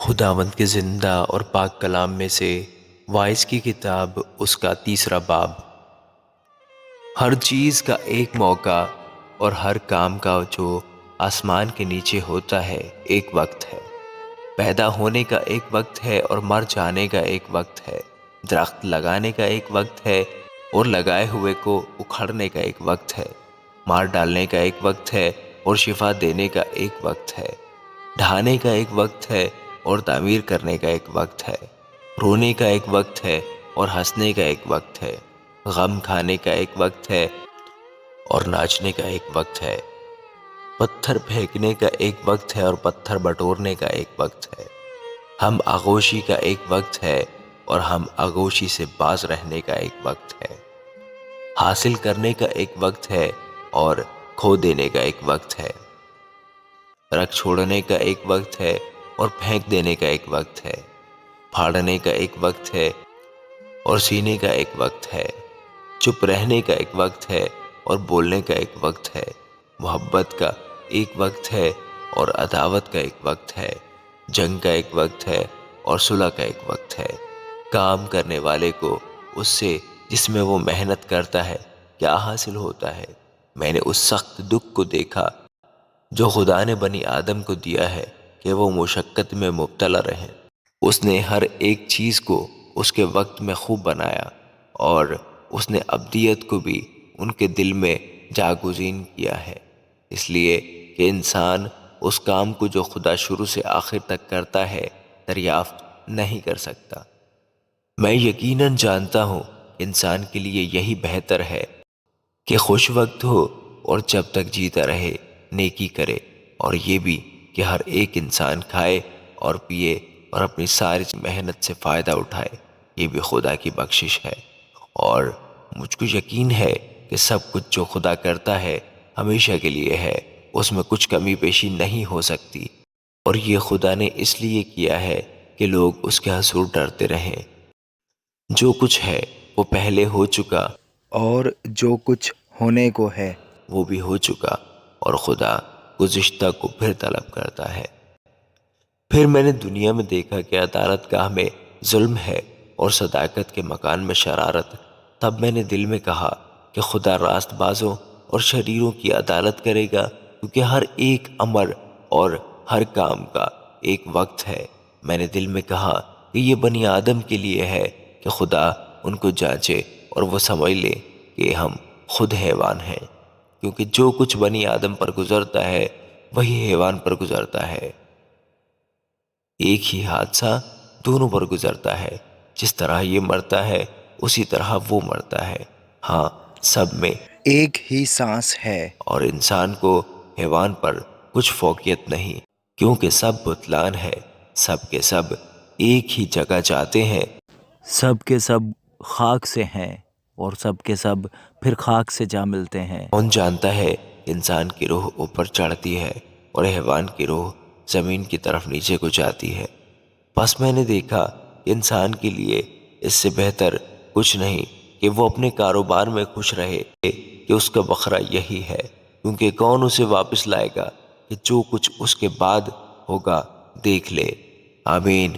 خداوند کے زندہ اور پاک کلام میں سے وائس کی کتاب اس کا تیسرا باب۔ ہر چیز کا ایک موقع اور ہر کام کا جو آسمان کے نیچے ہوتا ہے ایک وقت ہے۔ پیدا ہونے کا ایک وقت ہے اور مر جانے کا ایک وقت ہے۔ درخت لگانے کا ایک وقت ہے اور لگائے ہوئے کو اکھڑنے کا ایک وقت ہے۔ مار ڈالنے کا ایک وقت ہے اور شفا دینے کا ایک وقت ہے۔ ڈھانے کا ایک وقت ہے اور تعمیر کرنے کا ایک وقت ہے۔ رونے کا ایک وقت ہے اور ہنسنے کا ایک وقت ہے۔ غم کھانے کا ایک وقت ہے اور ناچنے کا ایک وقت ہے۔ پتھر پھینکنے کا ایک وقت ہے اور پتھر بٹورنے کا ایک وقت ہے۔ ہم آغوشی کا ایک وقت ہے اور ہم آغوشی سے باز رہنے کا ایک وقت ہے۔ حاصل کرنے کا ایک وقت ہے اور کھو دینے کا ایک وقت ہے۔ رکھ چھوڑنے کا ایک وقت ہے اور پھینک دینے کا ایک وقت ہے۔ پھاڑنے کا ایک وقت ہے اور سینے کا ایک وقت ہے۔ چپ رہنے کا ایک وقت ہے اور بولنے کا ایک وقت ہے۔ محبت کا ایک وقت ہے اور عداوت کا ایک وقت ہے۔ جنگ کا ایک وقت ہے اور صلح کا ایک وقت ہے۔ کام کرنے والے کو اس سے جس میں وہ محنت کرتا ہے کیا حاصل ہوتا ہے؟ میں نے اس سخت دکھ کو دیکھا جو خدا نے بنی آدم کو دیا ہے کہ وہ مشقت میں مبتلا رہیں۔ اس نے ہر ایک چیز کو اس کے وقت میں خوب بنایا اور اس نے ابدیت کو بھی ان کے دل میں جاگزین کیا ہے، اس لیے کہ انسان اس کام کو جو خدا شروع سے آخر تک کرتا ہے دریافت نہیں کر سکتا۔ میں یقیناً جانتا ہوں کہ انسان کے لیے یہی بہتر ہے کہ خوش وقت ہو اور جب تک جیتا رہے نیکی کرے، اور یہ بھی کہ ہر ایک انسان کھائے اور پیے اور اپنی ساری محنت سے فائدہ اٹھائے، یہ بھی خدا کی بخشش ہے۔ اور مجھ کو یقین ہے کہ سب کچھ جو خدا کرتا ہے ہمیشہ کے لیے ہے، اس میں کچھ کمی بیشی نہیں ہو سکتی، اور یہ خدا نے اس لیے کیا ہے کہ لوگ اس کے حضور ڈرتے رہیں۔ جو کچھ ہے وہ پہلے ہو چکا اور جو کچھ ہونے کو ہے وہ بھی ہو چکا، اور خدا گزشتہ کو پھر طلب کرتا ہے۔ پھر میں نے دنیا میں دیکھا کہ عدالت گاہ میں ظلم ہے اور صداقت کے مکان میں شرارت۔ تب میں نے دل میں کہا کہ خدا راست بازوں اور شریروں کی عدالت کرے گا، کیونکہ ہر ایک امر اور ہر کام کا ایک وقت ہے۔ میں نے دل میں کہا کہ یہ بنی آدم کے لیے ہے کہ خدا ان کو جانچے اور وہ سمجھ لے کہ ہم خود حیوان ہیں، کیونکہ جو کچھ بنی آدم پر گزرتا ہے وہی حیوان پر گزرتا ہے۔ ایک ہی حادثہ دونوں پر گزرتا ہے، جس طرح یہ مرتا ہے اسی طرح وہ مرتا ہے۔ ہاں، سب میں ایک ہی سانس ہے، اور انسان کو حیوان پر کچھ فوقیت نہیں، کیونکہ سب بتلان ہے، سب کے سب ایک ہی جگہ جاتے ہیں، سب کے سب خاک سے ہیں اور سب کے سب پھر خاک سے جا ملتے ہیں۔ کون جانتا ہے انسان کی روح اوپر چڑھتی ہے اور حیوان کی روح زمین کی طرف نیچے کو جاتی ہے۔ بس میں نے دیکھا کہ انسان کے لیے اس سے بہتر کچھ نہیں کہ وہ اپنے کاروبار میں خوش رہے، کہ اس کا بکھرا یہی ہے، کیونکہ کون اسے واپس لائے گا کہ جو کچھ اس کے بعد ہوگا دیکھ لے۔ آمین۔